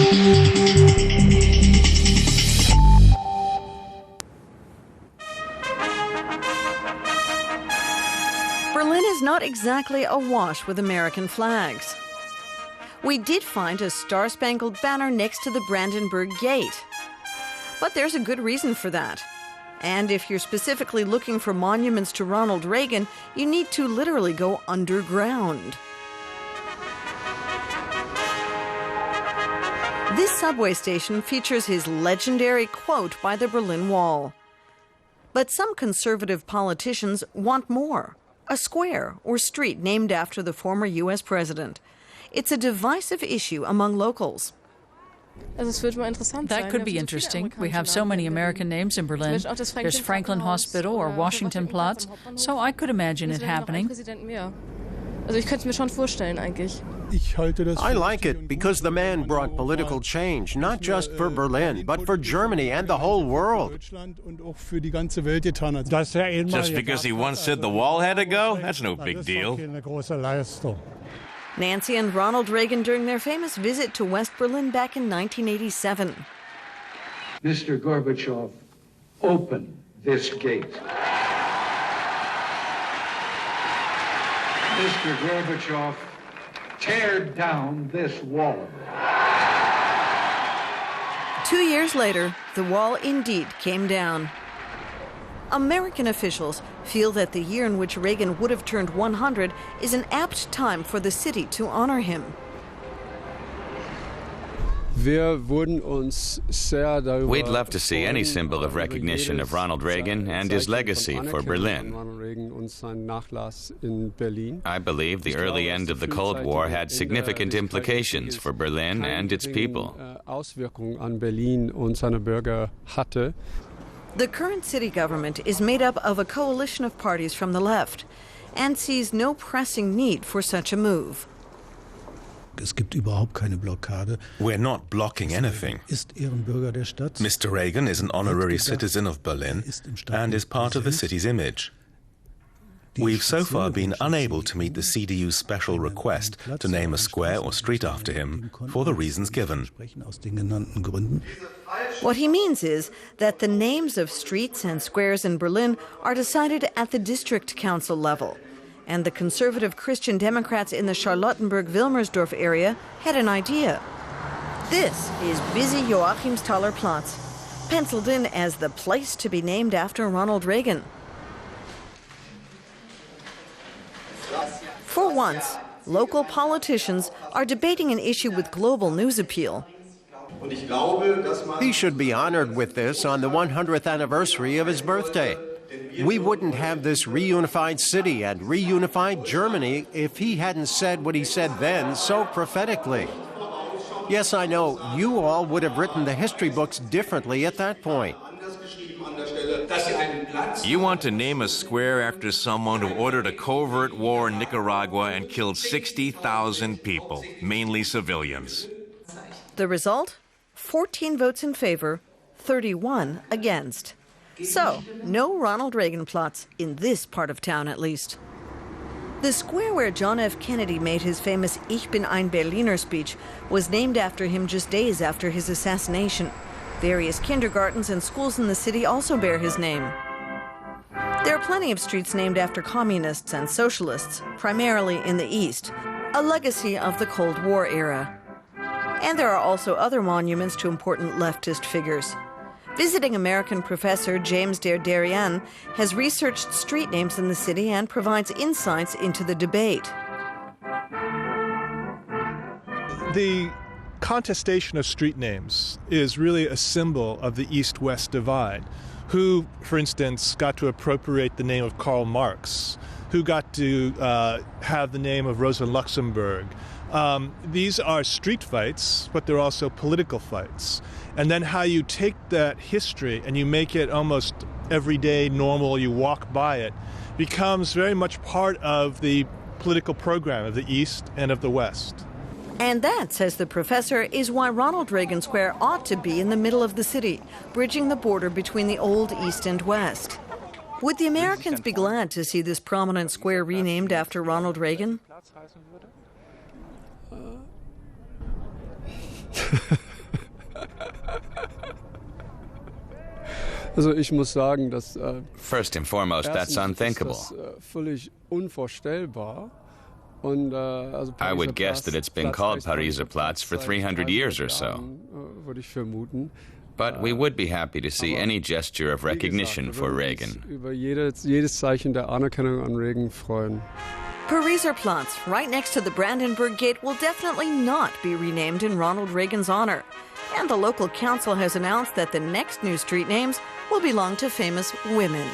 Berlin is not exactly awash with American flags. We did find a star-spangled banner next to the Brandenburg Gate. But there's a good reason for that. And if you're specifically looking for monuments to Ronald Reagan, you need to literally go underground. This subway station features his legendary quote by the Berlin Wall. But some conservative politicians want more. A square or street named after the former US president. It's a divisive issue among locals. That could be interesting. We have so many American names in Berlin. There's Franklin Hospital or Washington Platz, so I could imagine it happening. I like it because the man brought political change, not just for Berlin, but for Germany and the whole world. Just because he once said the wall had to go? That's no big deal. Nancy and Ronald Reagan during their famous visit to West Berlin back in 1987. Mr. Gorbachev, open this gate. Mr. Gorbachev, tear down this wall. 2 years later, the wall indeed came down. American officials feel that the year in which Reagan would have turned 100 is an apt time for the city to honor him. We'd love to see any symbol of recognition of Ronald Reagan and his legacy for Berlin. I believe the early end of the Cold War had significant implications for Berlin and its people. The current city government is made up of a coalition of parties from the left and sees no pressing need for such a move. We're not blocking anything. Mr. Reagan is an honorary citizen of Berlin and is part of the city's image. We've so far been unable to meet the CDU's special request to name a square or street after him for the reasons given. What he means is that the names of streets and squares in Berlin are decided at the district council level. And the conservative Christian Democrats in the Charlottenburg-Wilmersdorf area had an idea. This is busy Joachimsthaler Platz, penciled in as the place to be named after Ronald Reagan. For once, local politicians are debating an issue with global news appeal. He should be honored with this on the 100th anniversary of his birthday. We wouldn't have this reunified city and reunified Germany if he hadn't said what he said then so prophetically. Yes, I know, you all would have written the history books differently at that point. You want to name a square after someone who ordered a covert war in Nicaragua and killed 60,000 people, mainly civilians. The result? 14 votes in favor, 31 against. So, no Ronald Reagan Platz in this part of town, at least. The square where John F. Kennedy made his famous Ich bin ein Berliner speech was named after him just days after his assassination. Various kindergartens and schools in the city also bear his name. There are plenty of streets named after communists and socialists, primarily in the East, a legacy of the Cold War era. And there are also other monuments to important leftist figures. Visiting American professor James Derderian has researched street names in the city and provides insights into the debate. The contestation of street names is really a symbol of the East-West divide. Who, for instance, got to appropriate the name of Karl Marx? Who got to have the name of Rosa Luxemburg? These are street fights, but they're also political fights. And then how you take that history and you make it almost everyday, normal, you walk by it, becomes very much part of the political program of the East and of the West. And that, says the professor, is why Ronald Reagan Square ought to be in the middle of the city, bridging the border between the old East and West. Would the Americans be glad to see this prominent square renamed after Ronald Reagan? First and foremost, that's unthinkable. I would guess that it's been called Pariser Platz for 300 years or so. But we would be happy to see any gesture of recognition for Reagan. Pariser Platz, right next to the Brandenburg Gate, will definitely not be renamed in Ronald Reagan's honor. And the local council has announced that the next new street names will belong to famous women.